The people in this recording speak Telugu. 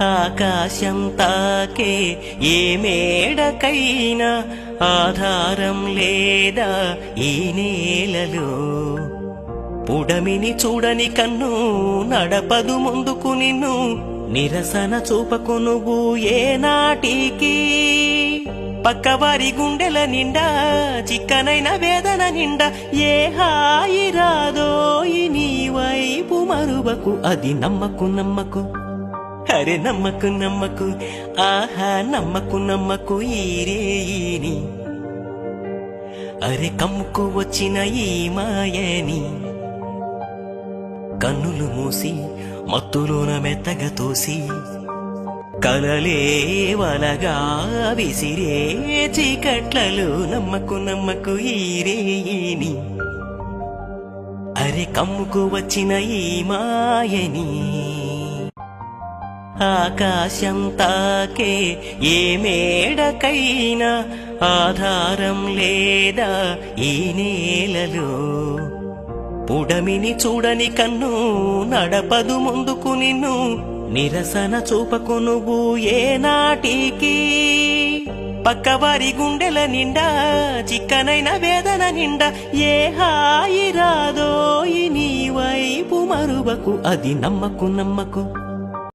ఆకాశం తాకే ఏ మేడకైనా ఆధారం లేదా ఈ నేలలో. పుడమిని చూడని కన్ను నడపదు ముందుకు నిన్ను, నిరసన చూపకు నువ్వు ఏ నాటికి. పక్కవారి గుండెల నిండా చిక్కనైన వేదన నిండా ఏ హాయి రాదో నీ వైపు మరువకు. అది నమ్మకు నమ్మకు, అరే నమ్మకు నమ్మకు, ఆహా నమ్మకు నమ్మకు ఈ రేయిని. అరే కమ్ముకు వచ్చిన ఈ మాయని. కన్నులు మూసి మత్తులోన మెత్తగా తోసి కలలే వలగా విసిరే చీకట్లలో నమ్మకు నమ్మకు ఈ రేయిని. అరే కమ్ముకు వచ్చిన ఈ మాయని. ఆకాశం తాకే ఏ మేడకైనా ఆధారం లేదా ఈ నేలలో. పుడమిని చూడని కన్ను నడపదు ముందుకు నిన్ను, నిరసన చూపకు నువ్వు ఏ నాటికి. పక్కవారి గుండెల నిండా చిక్కనైన వేదన నిండా ఏ హాయి రాదో నీ వైపు మరువకు. అది నమ్మకు నమ్మకు.